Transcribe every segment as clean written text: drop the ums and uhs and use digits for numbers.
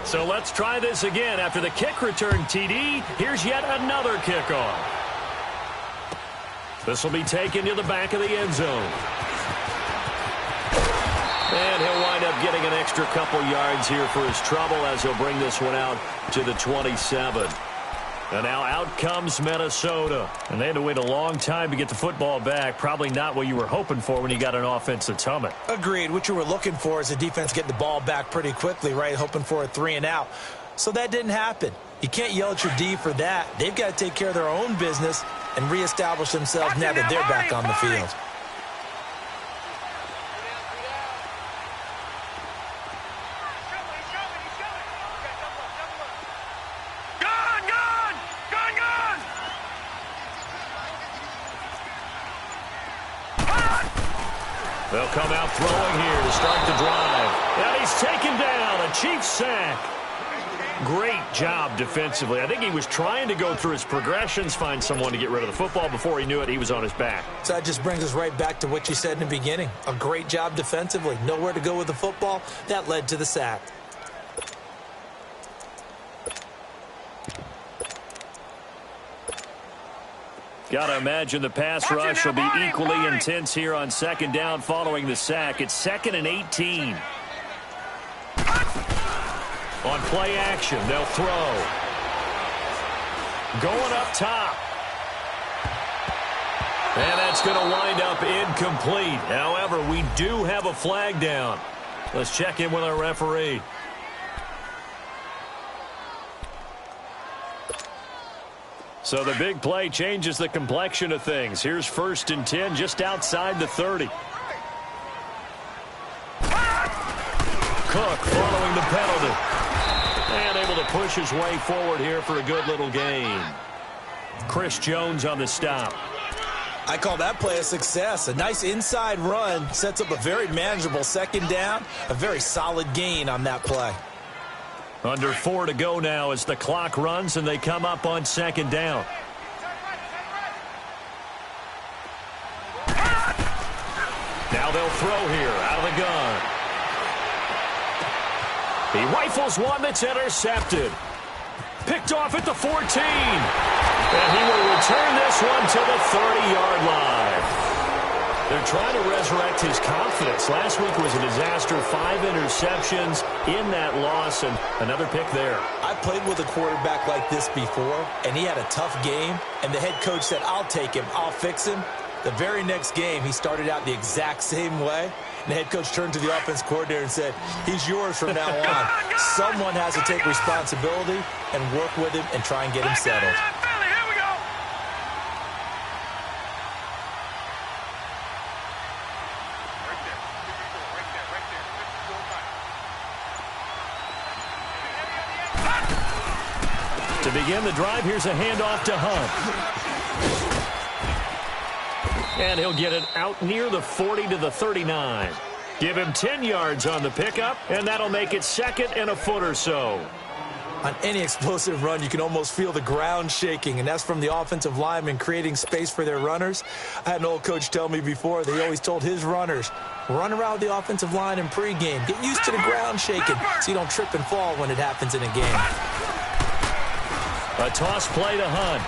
So let's try this again. After the kick return TD, here's yet another kickoff. This will be taken to the back of the end zone. And he'll wind up getting an extra couple yards here for his trouble as he'll bring this one out to the 27. And now out comes Minnesota. And they had to wait a long time to get the football back. Probably not what you were hoping for when you got an offense that's humming. Agreed. What you were looking for is the defense getting the ball back pretty quickly, right? Hoping for a 3-and-out. So that didn't happen. You can't yell at your D for that. They've got to take care of their own business and reestablish themselves now that they're back on the field. They'll come out throwing here to start the drive. And he's taken down. A Chiefs sack. Great job defensively. I think he was trying to go through his progressions, find someone to get rid of the football. Before he knew it, he was on his back. So that just brings us right back to what you said in the beginning. A great job defensively. Nowhere to go with the football. That led to the sack. Got to imagine the pass rush will be equally intense here on second down following the sack. It's 2nd and 18. On play action, they'll throw. Going up top. And that's going to wind up incomplete. However, we do have a flag down. Let's check in with our referee. So the big play changes the complexion of things. Here's 1st and 10 just outside the 30. Cook following the penalty. And able to push his way forward here for a good little gain. Chris Jones on the stop. I call that play a success. A nice inside run sets up a very manageable second down. A very solid gain on that play. Under 4 to go now as the clock runs and they come up on second down. Now they'll throw here out of the gun. He rifles one that's intercepted. Picked off at the 14. And he will return this one to the 30-yard line. They're trying to resurrect his confidence. Last week was a disaster. 5 interceptions in that loss and another pick there. I played with a quarterback like this before, and he had a tough game, and the head coach said, I'll take him, I'll fix him. The very next game, he started out the exact same way. And the head coach turned to the offense coordinator and said, he's yours from now on. Someone has to take responsibility and work with him and try and get him settled. To begin the drive, here's a handoff to Hunt. And he'll get it out near the 40 to the 39. Give him 10 yards on the pickup, and that'll make it 2nd and a foot or so. On any explosive run, you can almost feel the ground shaking, and that's from the offensive linemen creating space for their runners. I had an old coach tell me before, they always told his runners, run around the offensive line in pregame. Get used to the ground shaking so you don't trip and fall when it happens in a game. A toss play to Hunt.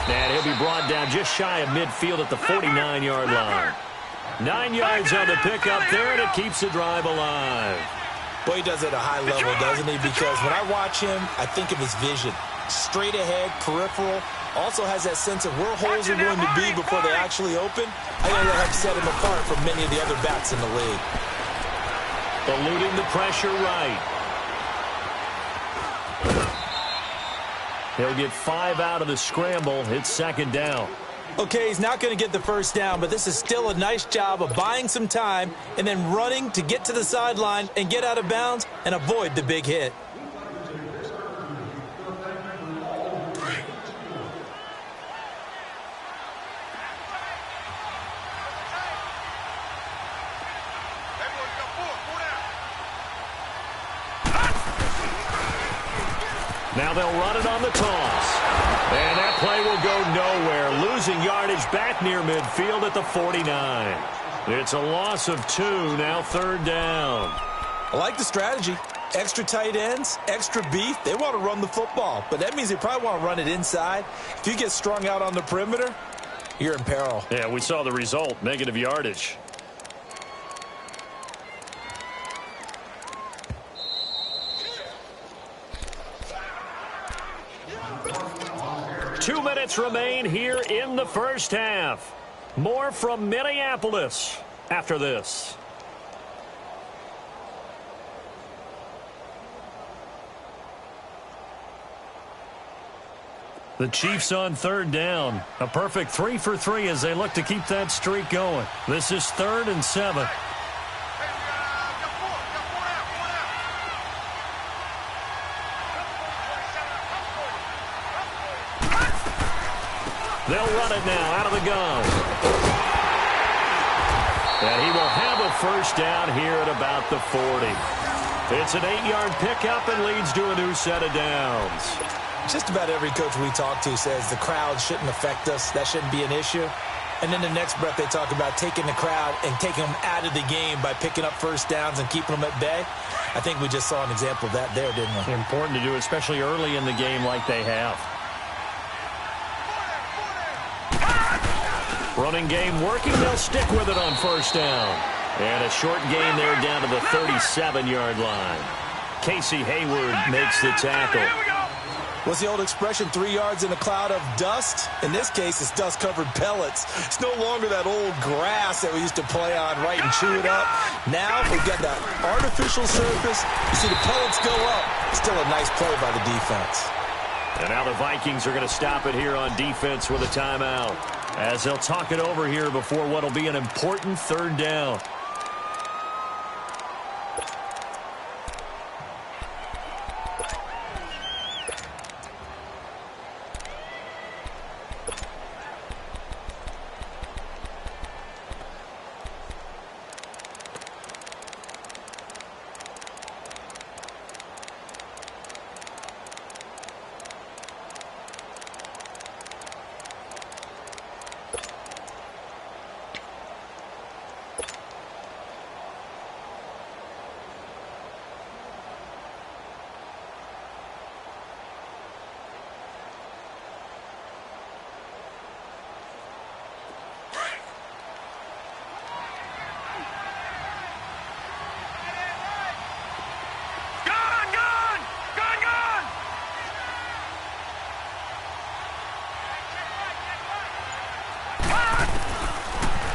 And he'll be brought down just shy of midfield at the 49-yard line. 9 yards on the pickup there, and it keeps the drive alive. Boy, he does it at a high level, doesn't he? Because when I watch him, I think of his vision. Straight ahead, peripheral. Also has that sense of where holes are going to be before they actually open. I think that helps set him apart from many of the other backs in the league. Eluding the pressure right. He'll get 5 out of the scramble. It's 2nd down. Okay, he's not going to get the first down, but this is still a nice job of buying some time and then running to get to the sideline and get out of bounds and avoid the big hit. Now they'll run it on the toss. And that play will go nowhere. Losing yardage back near midfield at the 49. It's a loss of 2, now 3rd down. I like the strategy. Extra tight ends, extra beef. They want to run the football, but that means they probably want to run it inside. If you get strung out on the perimeter, you're in peril. Yeah, we saw the result, negative yardage. Two minutes remain here in the first half. More from Minneapolis after this. The Chiefs on third down. A perfect 3 for 3 as they look to keep that streak going. This is 3rd and 7. They'll run it now out of the gun. And he will have a first down here at about the 40. It's an 8-yard pickup and leads to a new set of downs. Just about every coach we talk to says the crowd shouldn't affect us. That shouldn't be an issue. And then the next breath they talk about taking the crowd and taking them out of the game by picking up first downs and keeping them at bay. I think we just saw an example of that there, didn't we? Important to do, especially early in the game like they have. Running game working. They'll stick with it on first down. And a short gain there down to the 37-yard line. Casey Hayward makes the tackle. What's the old expression, 3 yards in a cloud of dust? In this case, it's dust-covered pellets. It's no longer that old grass that we used to play on, right, and chew it up. Now we've got that artificial surface. You see the pellets go up. Still a nice play by the defense. And now the Vikings are going to stop it here on defense with a timeout, as they'll talk it over here before what will be an important third down.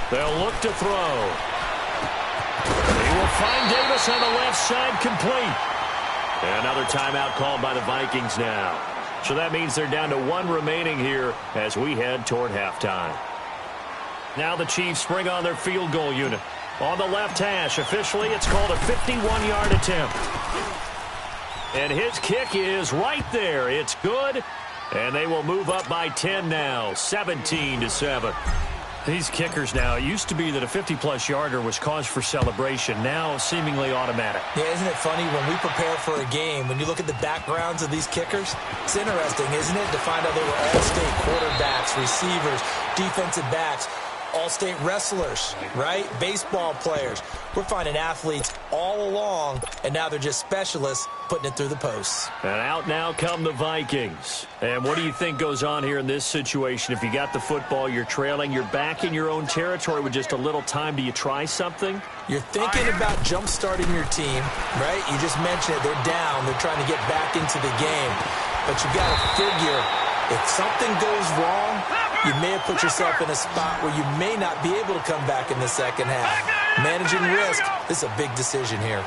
They'll look to throw. He will find Davis on the left side, complete. And another timeout called by the Vikings now. So that means they're down to 1 remaining here as we head toward halftime. Now the Chiefs bring on their field goal unit. On the left hash, officially it's called a 51-yard attempt. And his kick is right there. It's good. And they will move up by 10 now, 17-7. These kickers now, it used to be that a 50-plus yarder was cause for celebration. Now seemingly automatic. Yeah, isn't it funny when we prepare for a game, when you look at the backgrounds of these kickers, it's interesting, isn't it, to find out they were all-state quarterbacks, receivers, defensive backs, all-state wrestlers, right? Baseball players. We're finding athletes all along, and now they're just specialists putting it through the posts. And out now come the Vikings. And what do you think goes on here in this situation? If you got the football, you're trailing, you're back in your own territory with just a little time. Do you try something? You're thinking about jump-starting your team, right? You just mentioned it. They're down. They're trying to get back into the game. But you got to figure, if something goes wrong, you may have put yourself in a spot where you may not be able to come back in the second half. Managing risk, this is a big decision here.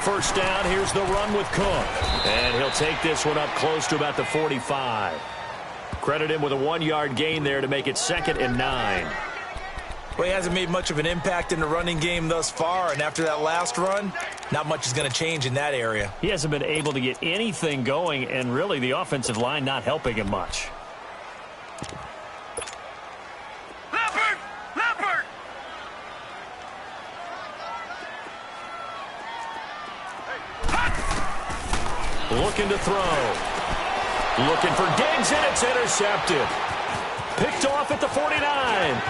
First down, here's the run with Cook. And he'll take this one up close to about the 45. Credit him with a 1-yard gain there to make it 2nd and 9. Well, he hasn't made much of an impact in the running game thus far, and after that last run, not much is going to change in that area. He hasn't been able to get anything going, and really the offensive line not helping him much. Looking to throw. Looking for Diggs, and it's intercepted. Picked off at the 49.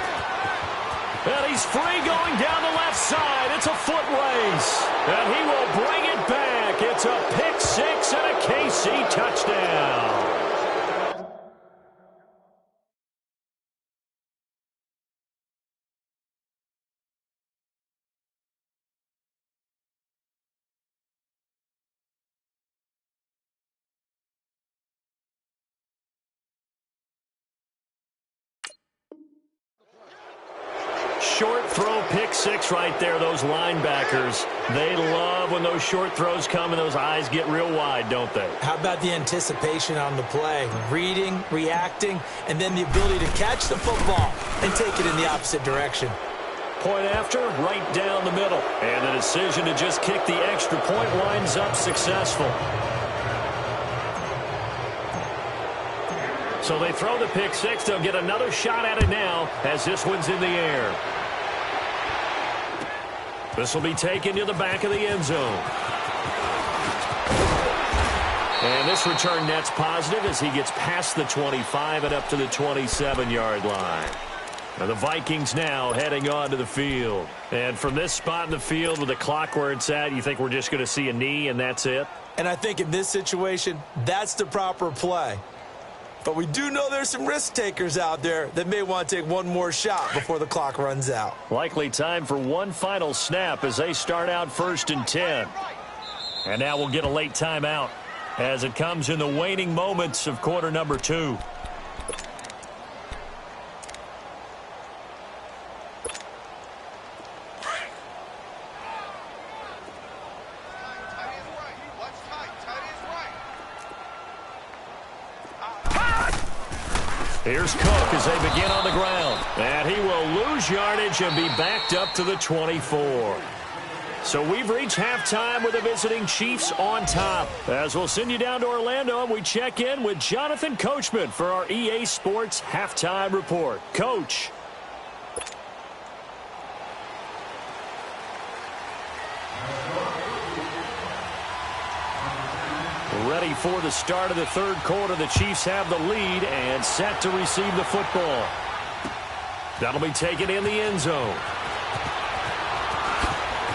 And he's free going down the left side. It's a foot race. And he will bring it back. It's a pick six and a KC touchdown. Short throw pick six right there, those linebackers. They love when those short throws come and those eyes get real wide, don't they? How about the anticipation on the play? Reading, reacting, and then the ability to catch the football and take it in the opposite direction. Point after, right down the middle. And the decision to just kick the extra point winds up successful. So they throw the pick six. They'll get another shot at it now as this one's in the air. This will be taken to the back of the end zone. And this return net's positive as he gets past the 25 and up to the 27-yard line. And the Vikings now heading onto the field. And from this spot in the field with the clock where it's at, you think we're just going to see a knee and that's it? And I think in this situation, that's the proper play. But we do know there's some risk takers out there that may want to take one more shot before the clock runs out. Likely time for one final snap as they start out 1st and 10. And now we'll get a late timeout as it comes in the waning moments of quarter number 2. Here's Cook as they begin on the ground. And he will lose yardage and be backed up to the 24. So we've reached halftime with the visiting Chiefs on top. As we'll send you down to Orlando, and we check in with Jonathan Coachman for our EA Sports Halftime Report. Coach. Ready for the start of the third quarter. The Chiefs have the lead and set to receive the football. That'll be taken in the end zone.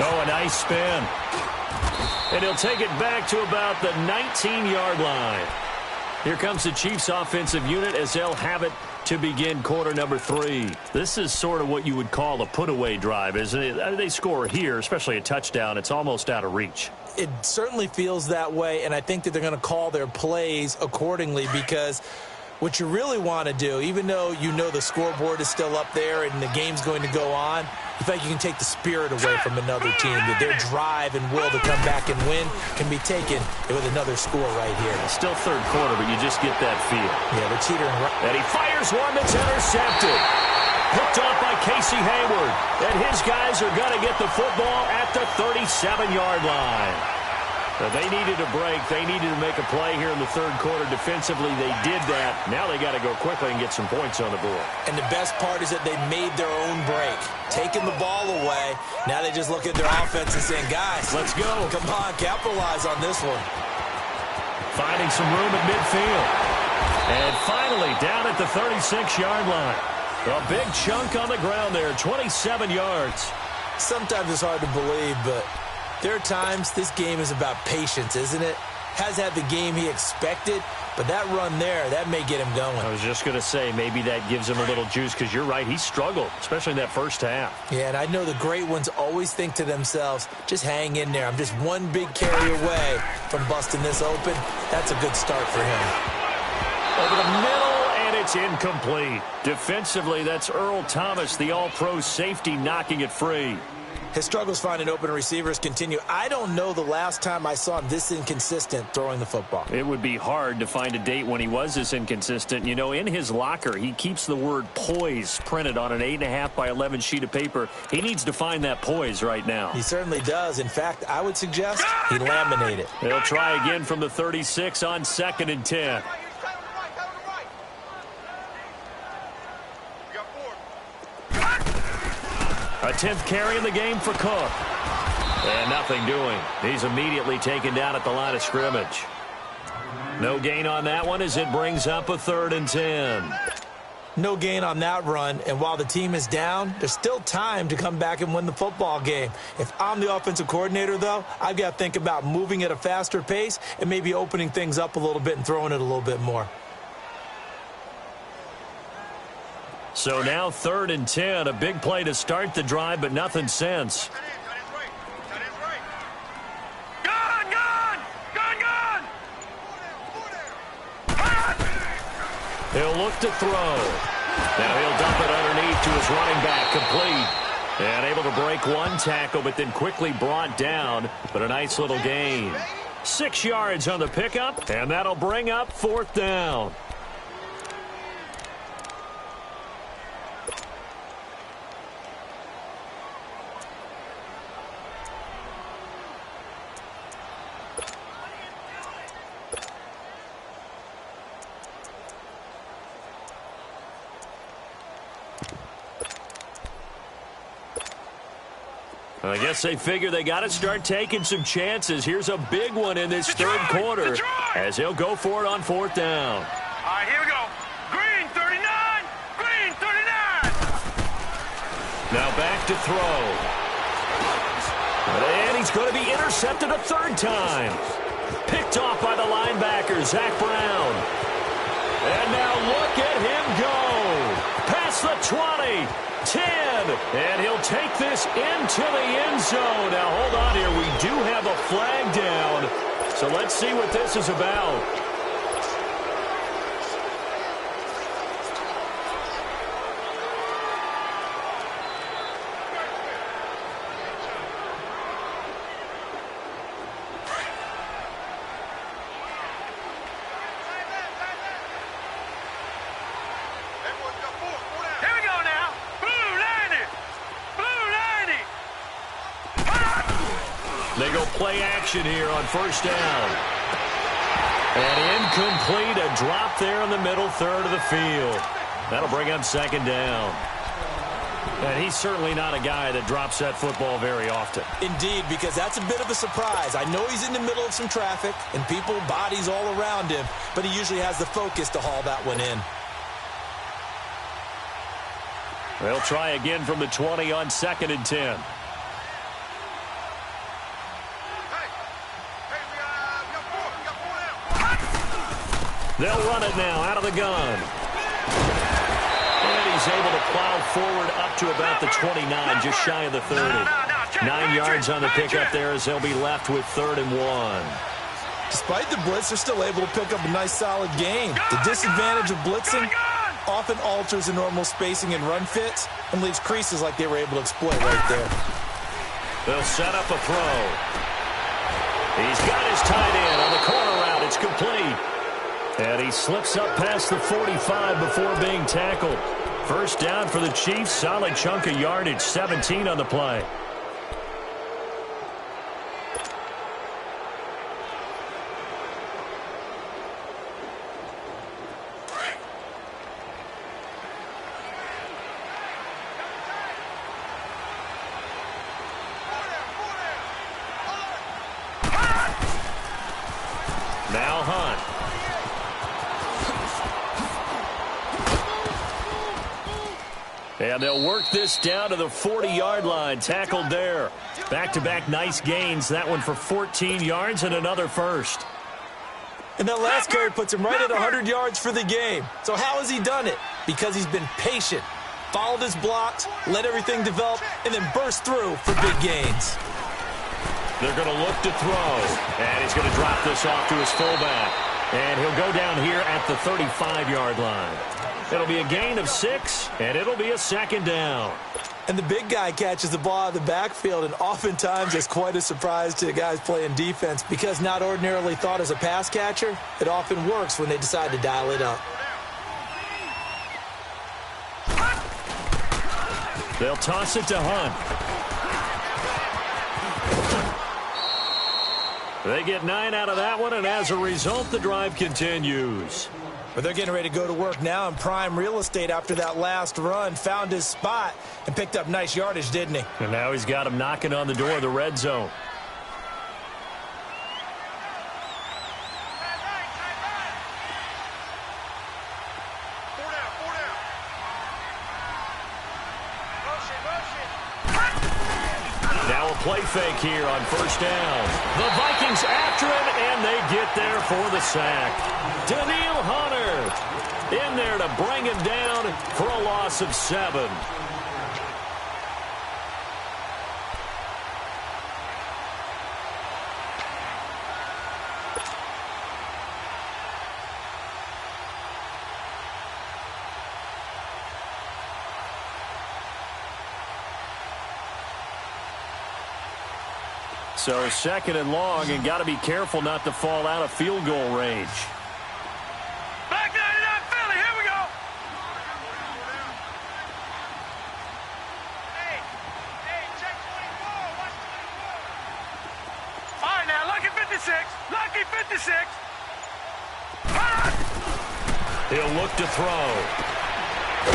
Oh, a nice spin. And he'll take it back to about the 19-yard line. Here comes the Chiefs offensive unit as they'll have it to begin quarter number 3. This is sort of what you would call a put-away drive, isn't it? They score here, especially a touchdown. It's almost out of reach. It certainly feels that way, and I think that they're going to call their plays accordingly because what you really want to do, even though you know the scoreboard is still up there and the game's going to go on, you feel like you can take the spirit away from another team, that their drive and will to come back and win can be taken with another score right here. It's still third quarter, but you just get that feel. Yeah, they're teetering right. And he fires one that's intercepted. Picked off by Casey Hayward. And his guys are going to get the football at the 37-yard line. They needed a break. They needed to make a play here in the third quarter. Defensively, they did that. Now they got to go quickly and get some points on the board. And the best part is that they made their own break. Taking the ball away. Now they just look at their offense and saying, guys, let's go. Come on, capitalize on this one. Finding some room at midfield. And finally, down at the 36-yard line. A big chunk on the ground there, 27 yards. Sometimes it's hard to believe, but there are times this game is about patience, isn't it? Has had the game he expected, but that run there, that may get him going. I was just going to say, maybe that gives him a little juice, because you're right, he struggled, especially in that first half. Yeah, and I know the great ones always think to themselves, just hang in there. I'm just one big carry away from busting this open. That's a good start for him. Over the middle. It's incomplete. Defensively, that's Earl Thomas, the all-pro safety, knocking it free. His struggles finding open receivers continue. I don't know the last time I saw him this inconsistent throwing the football. It would be hard to find a date when he was this inconsistent. You know, in his locker, he keeps the word poise printed on an 8.5 by 11 sheet of paper. He needs to find that poise right now. He certainly does. In fact, I would suggest he laminate it. They'll try again from the 36 on 2nd and 10. A 10th carry in the game for Cook. And nothing doing. He's immediately taken down at the line of scrimmage. No gain on that one as it brings up a 3rd and 10. No gain on that run, and while the team is down, there's still time to come back and win the football game. If I'm the offensive coordinator, though, I've got to think about moving at a faster pace and maybe opening things up a little bit and throwing it a little bit more. So now 3rd and 10, a big play to start the drive, but nothing since. He'll look to throw. Now he'll dump it underneath to his running back, complete. And able to break one tackle, but then quickly brought down. But a nice little gain. 6 yards on the pickup, and that'll bring up 4th down. I guess they figure they got to start taking some chances. Here's a big one in this third quarter as he'll go for it on 4th down. All right, here we go. Green 39, green 39. Now back to throw. And he's going to be intercepted a 3rd time. Picked off by the linebacker, Zach Brown. And now look at him go. Past the 20. 10, and he'll take this into the end zone. Now, hold on here. We do have a flag down, so let's see what this is about. They go play action here on 1st down. And incomplete, a drop there in the middle third of the field. That'll bring up 2nd down. And he's certainly not a guy that drops that football very often. Indeed, because that's a bit of a surprise. I know he's in the middle of some traffic and people, bodies all around him, but he usually has the focus to haul that one in. They'll try again from the 20 on 2nd and 10. They'll run it now out of the gun. And he's able to plow forward up to about the 29, just shy of the 30. 9 yards on the pickup there as they'll be left with 3rd and 1. Despite the blitz, they're still able to pick up a nice solid gain. The disadvantage of blitzing often alters the normal spacing and run fits and leaves creases like they were able to exploit right there. They'll set up a throw. He's got his tight end on the corner route. It's complete. And he slips up past the 45 before being tackled. 1st down for the Chiefs. Solid chunk of yardage. 17 on the play. Now Hunt. And they'll work this down to the 40-yard line. Tackled there. Back-to-back nice gains. That one for 14 yards and another first. And that last carry puts him right at 100 yards for the game. So how has he done it? Because he's been patient, followed his blocks, let everything develop, and then burst through for big gains. They're going to look to throw. And he's going to drop this off to his fullback. And he'll go down here at the 35-yard line. It'll be a gain of 6, and it'll be a 2nd down. And the big guy catches the ball out of the backfield, and oftentimes it's quite a surprise to the guys playing defense because not ordinarily thought as a pass catcher, it often works when they decide to dial it up. They'll toss it to Hunt. They get 9 out of that one, and as a result, the drive continues. But they're getting ready to go to work now in prime real estate after that last run. Found his spot and picked up nice yardage, didn't he? And now he's got him knocking on the door of the red zone. play fake here on first down. The Vikings after him, and they get there for the sack. Daniil Hunter in there to bring him down for a loss of 7. So 2nd and long, and got to be careful not to fall out of field goal range. Back 99 Philly, here we go. Hey, check 24, watch 24. All right, now, lucky 56, lucky 56. He'll look to throw.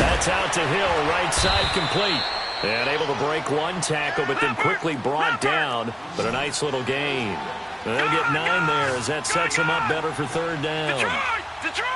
That's out to Hill, right side complete. And able to break one tackle, but then quickly brought down. But a nice little gain. They'll get 9 there as that sets them up better for 3rd down. Detroit! Detroit!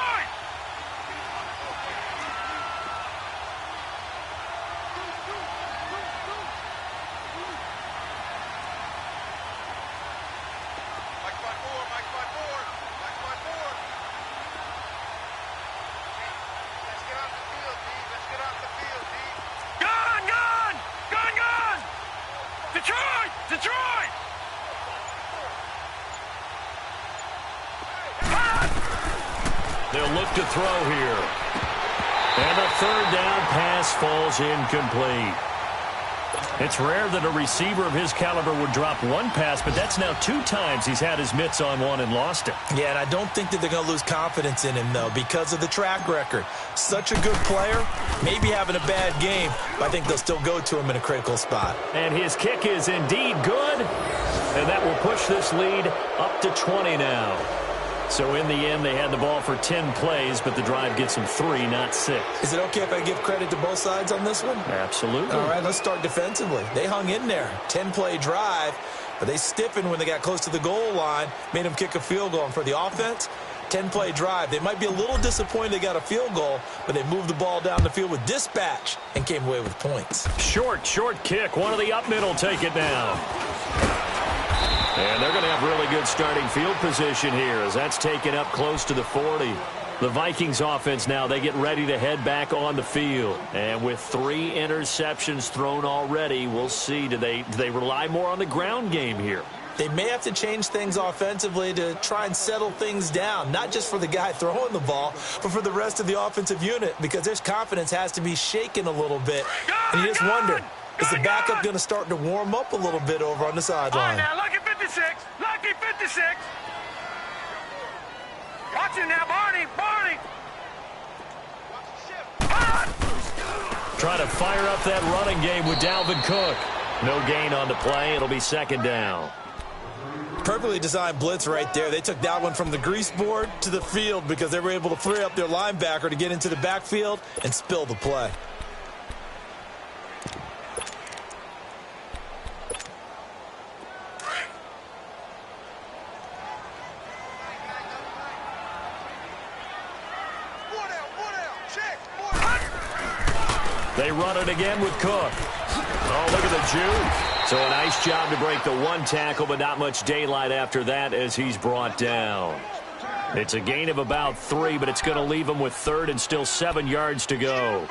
They'll look to throw here. And a 3rd down pass falls incomplete. It's rare that a receiver of his caliber would drop one pass, but that's now 2 times he's had his mitts on one and lost it. Yeah, and I don't think that they're going to lose confidence in him, though, because of the track record. Such a good player, maybe having a bad game, but I think they'll still go to him in a critical spot. And his kick is indeed good, and that will push this lead up to 20 now. So in the end, they had the ball for 10 plays, but the drive gets them 3, not 6. Is it okay if I give credit to both sides on this one? Absolutely. All right, let's start defensively. They hung in there. 10-play drive, but they stiffened when they got close to the goal line, made them kick a field goal. And for the offense, 10-play drive. They might be a little disappointed they got a field goal, but they moved the ball down the field with dispatch and came away with points. Short kick. One of the up middle take it down. And they're going to have really good starting field position here as that's taken up close to the 40. The Vikings offense now, they get ready to head back on the field. And with 3 interceptions thrown already, we'll see. Do they rely more on the ground game here? They may have to change things offensively to try and settle things down, not just for the guy throwing the ball, but for the rest of the offensive unit, because their confidence has to be shaken a little bit. And you just wonder, is the backup going to start to warm up a little bit over on the sideline? All right, now, lucky 56, lucky 56. Watch it now, Barney. Trying to fire up that running game with Dalvin Cook. No gain on the play. It'll be 2nd down. Perfectly designed blitz right there. They took that one from the grease board to the field because they were able to free up their linebacker to get into the backfield and spill the play. They run it again with Cook. Oh, look at the juke. So a nice job to break the 1 tackle, but not much daylight after that as he's brought down. It's a gain of about 3, but it's going to leave him with 3rd and still 7 yards to go.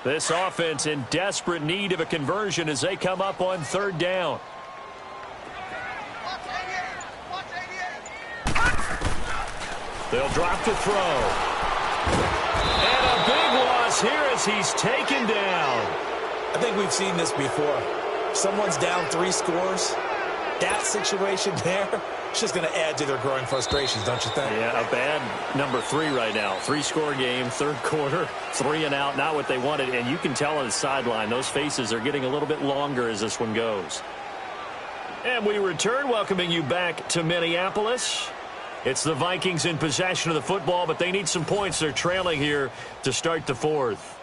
This offense in desperate need of a conversion as they come up on 3rd down. They'll drop to throw. And a big loss here as he's taken down. I think we've seen this before. Someone's down 3 scores. That situation there, it's just going to add to their growing frustrations, don't you think? Yeah, a bad number 3 right now. 3-score game, 3rd quarter, 3 and out, not what they wanted. And you can tell on the sideline, those faces are getting a little bit longer as this one goes. And we return, welcoming you back to Minneapolis. It's the Vikings in possession of the football, but they need some points. They're trailing here to start the 4th.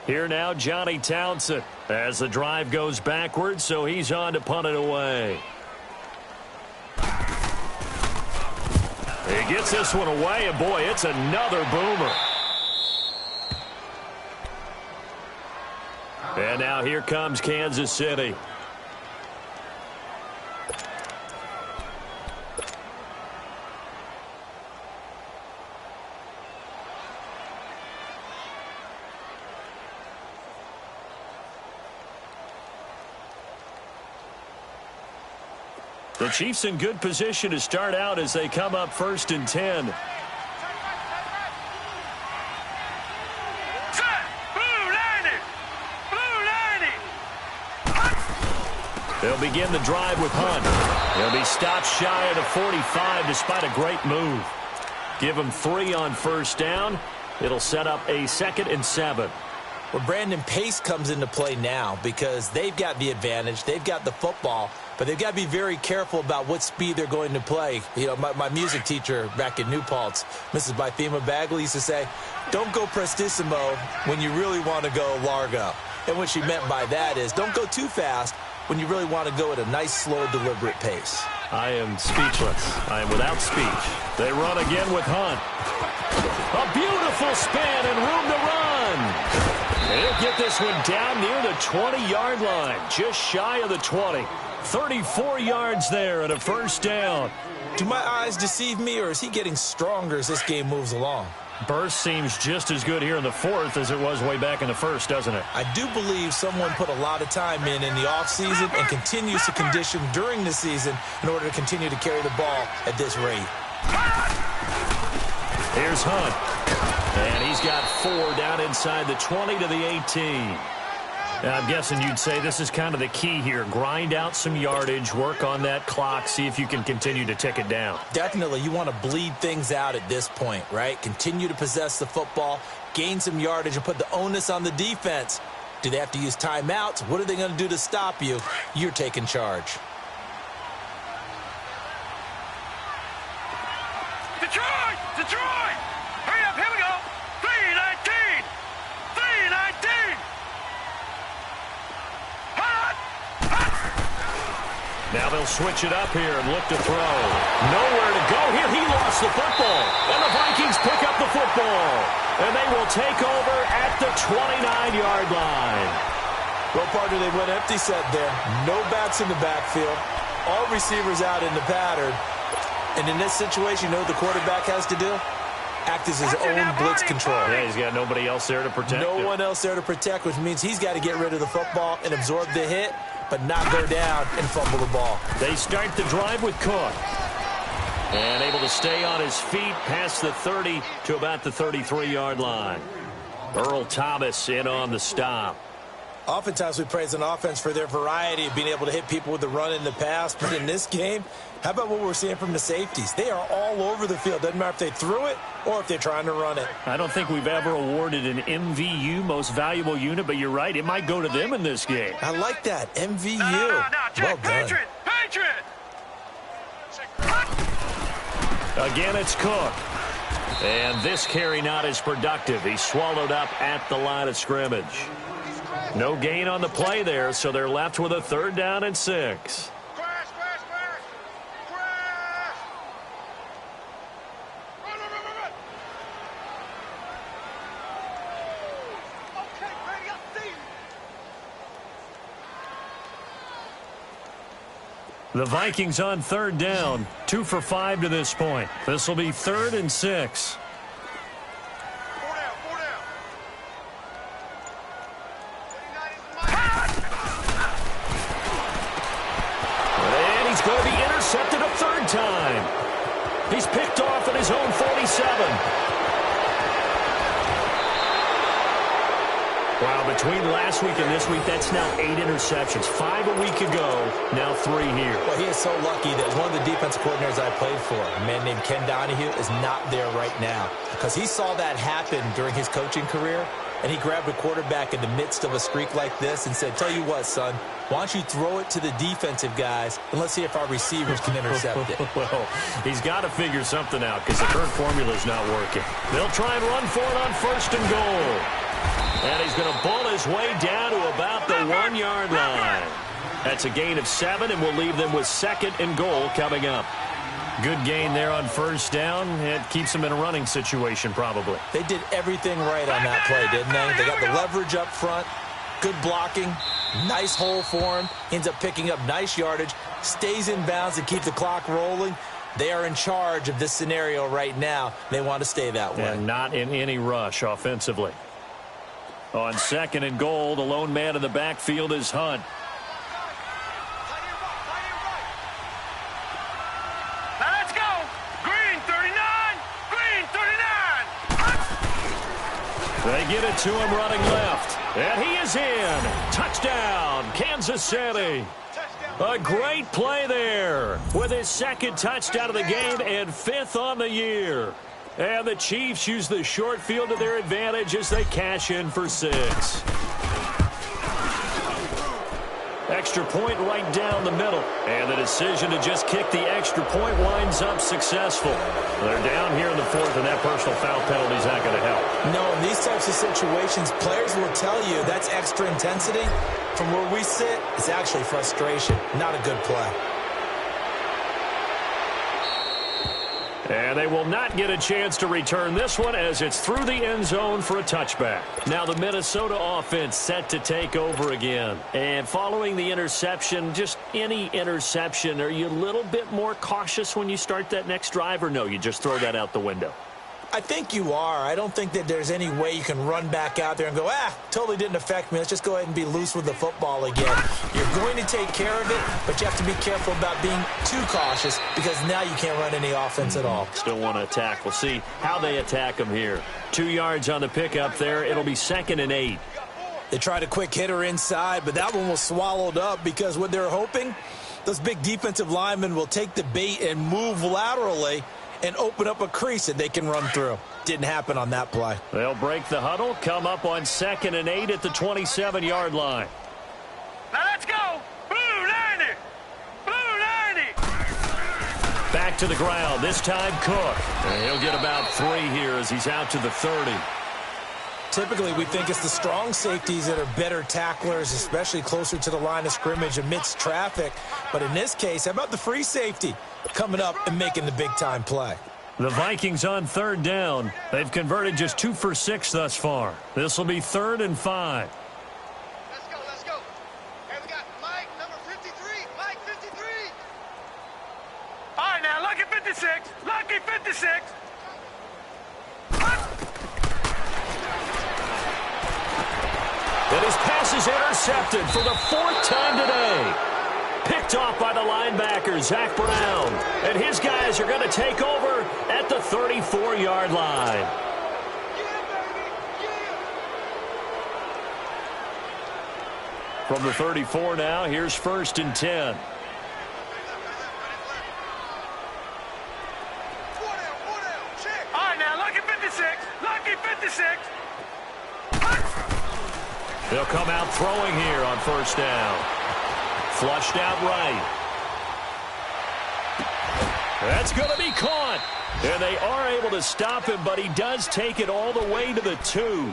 Here now, Johnny Townsend, as the drive goes backwards, so he's on to punt it away. He gets this one away, and boy, it's another boomer. And now here comes Kansas City. The Chiefs in good position to start out as they come up 1st and 10. They'll begin the drive with Hunt. He'll be stopped shy of the 45 despite a great move. Give him 3 on 1st down. It'll set up a 2nd and 7. Well, Brandon, pace comes into play now because they've got the advantage. They've got the football, but they've got to be very careful about what speed they're going to play. You know, my music teacher back in New Paltz, Mrs. Bythema Bagley, used to say, don't go prestissimo when you really want to go largo. And what she meant by that is don't go too fast when you really want to go at a nice, slow, deliberate pace. I am speechless. I am without speech. They run again with Hunt. A beautiful spin and room to run. He'll get this one down near the 20-yard line, just shy of the 20. 34 yards there and a 1st down. Do my eyes deceive me, or is he getting stronger as this game moves along? Burst seems just as good here in the 4th as it was way back in the 1st, doesn't it? I do believe someone put a lot of time in the offseason and continues to condition during the season in order to continue to carry the ball at this rate. Here's Hunt. And he's got 4 down inside the 20 to the 18. Now, I'm guessing you'd say this is kind of the key here. Grind out some yardage, work on that clock, see if you can continue to tick it down. Definitely. You want to bleed things out at this point, right? Continue to possess the football, gain some yardage, and put the onus on the defense. Do they have to use timeouts? What are they going to do to stop you? You're taking charge. Detroit! Detroit! Hurry up, here we go! 3-19! 3-19! Hot! Hot! Now they'll switch it up here and look to throw. Nowhere to go here. He lost the football. And the Vikings pick up the football. And they will take over at the 29-yard line. Well, partner, they went empty set there. No backs in the backfield. All receivers out in the pattern. And in this situation, you know what the quarterback has to do? Act as his own blitz control. Yeah, he's got nobody else there to protect him. No one else there to protect, which means he's got to get rid of the football and absorb the hit, but not go down and fumble the ball. They start the drive with Cook. And able to stay on his feet past the 30 to about the 33-yard line. Earl Thomas in on the stop. Oftentimes we praise an offense for their variety of being able to hit people with the run in the pass, but in this game, how about what we're seeing from the safeties? They are all over the field. Doesn't matter if they threw it or if they're trying to run it. I don't think we've ever awarded an MVU, most valuable unit, but you're right. It might go to them in this game. I like that. MVU. No, Well done. Patriot! Patriot! Again, it's Cook. And this carry not as productive. He's swallowed up at the line of scrimmage. No gain on the play there, so they're left with a 3rd down and 6. The Vikings on 3rd down, 2 for 5 to this point. This will be 3rd and 6. And he's going to be intercepted a 3rd time. He's picked off at his own 47. Wow, between last week and this week, that's now 8 interceptions. 5 a week ago, now 3 here. Well, he is so lucky that one of the defensive coordinators I played for, a man named Ken Donahue, is not there right now. Because he saw that happen during his coaching career, and he grabbed a quarterback in the midst of a streak like this and said, tell you what, son, why don't you throw it to the defensive guys, and let's see if our receivers can intercept it. Well, he's got to figure something out because the current formula is not working. They'll try and run for it on 1st and goal. And he's going to bull his way down to about the 1-yard line. That's a gain of 7, and we'll leave them with 2nd and goal coming up. Good gain there on first down. It keeps them in a running situation probably. They did everything right on that play, didn't they? They got the leverage up front, good blocking, nice hole for him, ends up picking up nice yardage, stays in bounds and keep the clock rolling. They are in charge of this scenario right now. They want to stay that way. And not in any rush offensively. On 2nd and goal, the lone man in the backfield is Hunt. Now let's go. Green 39. Green 39. They get it to him running left. And he is in. Touchdown, Kansas City. A great play there with his 2nd touchdown of the game and 5th on the year. And the Chiefs use the short field to their advantage as they cash in for 6. Extra point right down the middle. And the decision to just kick the extra point winds up successful. They're down here in the 4th, and that personal foul penalty is not going to help. No, in these types of situations, players will tell you that's extra intensity. From where we sit, it's actually frustration. Not a good play. And they will not get a chance to return this one as it's through the end zone for a touchback. Now the Minnesota offense set to take over again. And following the interception, just any interception, are you a little bit more cautious when you start that next drive, or no, you just throw that out the window? I think you are. I don't think that there's any way you can run back out there and go, totally didn't affect me. Let's just go ahead and be loose with the football again. You're going to take care of it, but you have to be careful about being too cautious because now you can't run any offense at all. Still want to attack. We'll see how they attack them here. 2 yards on the pickup there. It'll be 2nd and 8. They tried a quick hitter inside, but that one was swallowed up because what they're hoping, those big defensive linemen will take the bait and move laterally and open up a crease that they can run through. Didn't happen on that play. They'll break the huddle, come up on 2nd and 8 at the 27-yard line. Now let's go. Blue 90. Blue 90. Back to the ground, this time Cook. And he'll get about 3 here as he's out to the 30. Typically, we think it's the strong safeties that are better tacklers, especially closer to the line of scrimmage amidst traffic. But in this case, how about the free safety coming up and making the big-time play? The Vikings on 3rd down. They've converted just 2 for 6 thus far. This will be 3rd and 5. Let's go. Let's go. Hey, we got Mike, number 53. Mike 53. All right, now, Lucky 56. Lucky 56. And his pass is intercepted for the 4th time today. Picked off by the linebacker, Zach Brown. And his guys are going to take over at the 34-yard line. From the 34 now, here's 1st and 10. All right, now, Lucky 56. Lucky 56. They'll come out throwing here on 1st down. Flushed out right. That's going to be caught. And they are able to stop him, but he does take it all the way to the 2.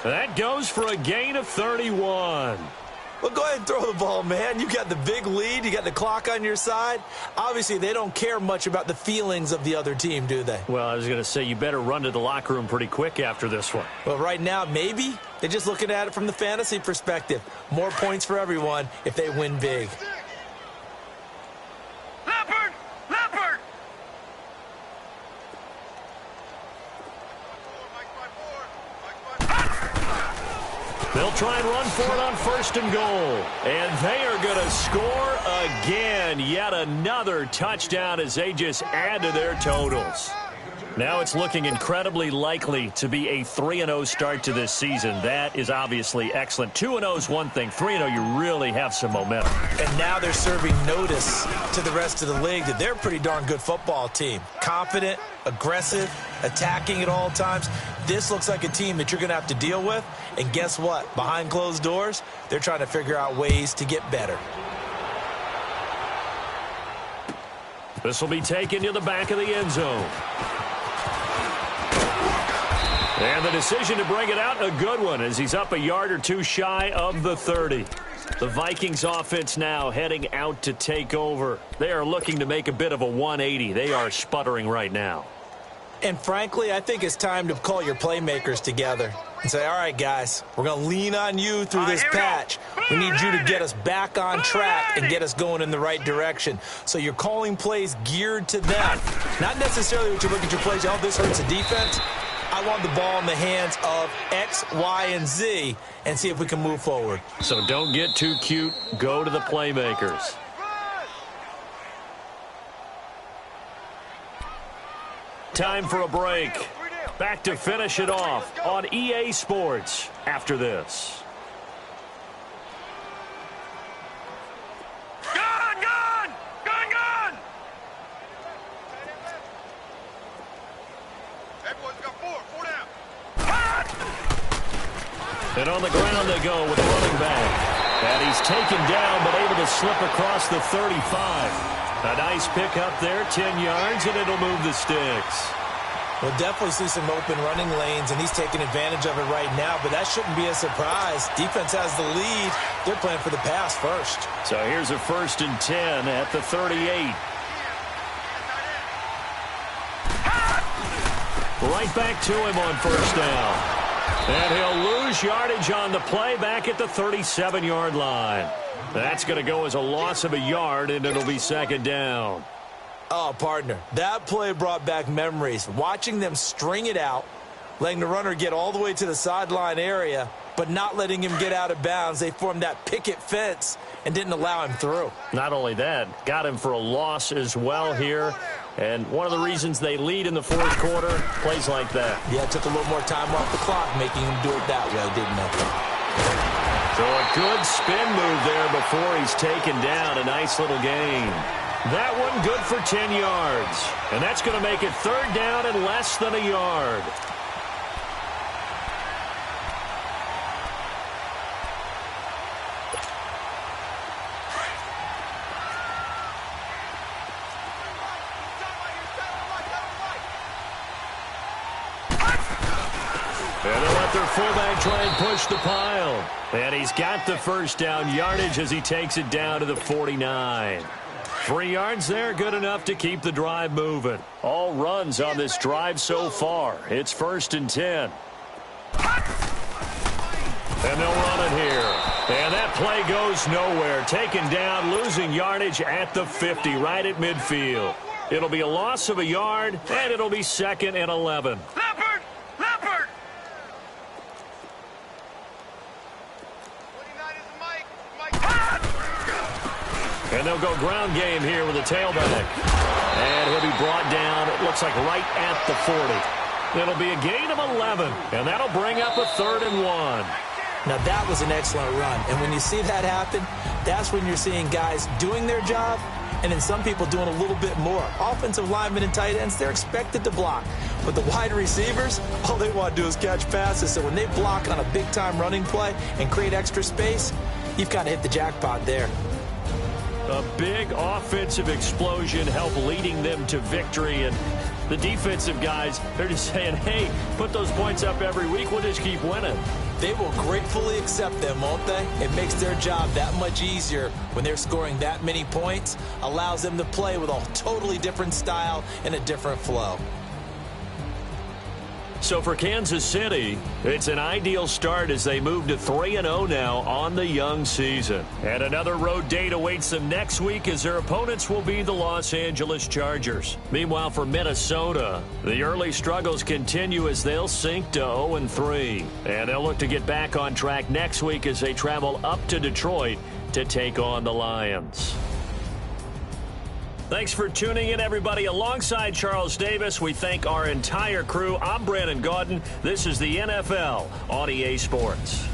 That goes for a gain of 31. Well, go ahead and throw the ball, man. You got the big lead. You got the clock on your side. Obviously, they don't care much about the feelings of the other team, do they? Well, I was going to say, you better run to the locker room pretty quick after this one. Well, right now, maybe. They're just looking at it from the fantasy perspective. More points for everyone if they win big. Leopard! Leopard! They'll try and run for it on 1st and goal. And they are going to score again. Yet another touchdown as they just add to their totals. Now it's looking incredibly likely to be a 3-0 start to this season. That is obviously excellent. 2-0 is one thing. 3-0, you really have some momentum. And now they're serving notice to the rest of the league that they're a pretty darn good football team. Confident, aggressive, attacking at all times. This looks like a team that you're going to have to deal with. And guess what? Behind closed doors, they're trying to figure out ways to get better. This will be taken to the back of the end zone. And the decision to bring it out, a good one, as he's up a yard or two shy of the 30. The Vikings offense now heading out to take over. They are looking to make a bit of a 180. They are sputtering right now. And frankly, I think it's time to call your playmakers together and say, all right, guys, we're going to lean on you through this patch. We need you to get us back on track and get us going in the right direction. So you're calling plays geared to them. Not necessarily what you look at your plays, oh, this hurts the defense. I want the ball in the hands of X, Y, and Z and see if we can move forward. So don't get too cute. Go to the playmakers. Time for a break. Back to finish it off on EA Sports after this. Everyone's got four down. And on the ground they go with the running back. And he's taken down but able to slip across the 35. A nice pick up there, 10 yards, and it'll move the sticks. We'll definitely see some open running lanes, and he's taking advantage of it right now, but that shouldn't be a surprise. Defense has the lead. They're playing for the pass first. So here's a 1st and 10 at the 38. Right back to him on 1st down. And he'll lose yardage on the play back at the 37-yard line. That's going to go as a loss of a yard, and it'll be 2nd down. Oh, partner, that play brought back memories. Watching them string it out, letting the runner get all the way to the sideline area, but not letting him get out of bounds. They formed that picket fence and didn't allow him through. Not only that, got him for a loss as well here. And one of the reasons they lead in the 4th quarter, plays like that. Yeah, it took a little more time off the clock, making him do it that way, didn't it? So a good spin move there before he's taken down. A nice little gain. That one good for 10 yards. And that's going to make it 3rd down and less than a yard. And they'll let their fullback try and push the pile. And he's got the 1st down yardage as he takes it down to the 49. 3 yards there, good enough to keep the drive moving. All runs on this drive so far. It's 1st and 10. And they'll run it here. And that play goes nowhere. Taken down, losing yardage at the 50, right at midfield. It'll be a loss of a yard, and it'll be 2nd and 11. Leopard! Leopard! 29 is Mike. And they'll go ground game here with a tailback. And he'll be brought down, it looks like right at the 40. It'll be a gain of 11, and that'll bring up a 3rd and 1. Now, that was an excellent run. And when you see that happen, that's when you're seeing guys doing their job and then some people doing a little bit more. Offensive linemen and tight ends, they're expected to block. But the wide receivers, all they want to do is catch passes. So when they block on a big-time running play and create extra space, you've kind of hit the jackpot there. A big offensive explosion helped leading them to victory. And the defensive guys, they're just saying, hey, put those points up every week. We'll just keep winning. They will gratefully accept them, won't they? It makes their job that much easier when they're scoring that many points. Allows them to play with a totally different style and a different flow. So for Kansas City, it's an ideal start as they move to 3-0 now on the young season. And another road date awaits them next week as their opponents will be the Los Angeles Chargers. Meanwhile, for Minnesota, the early struggles continue as they'll sink to 0-3. And they'll look to get back on track next week as they travel up to Detroit to take on the Lions. Thanks for tuning in, everybody. Alongside Charles Davis, we thank our entire crew. I'm Brandon Gaudin. This is the NFL on EA Sports.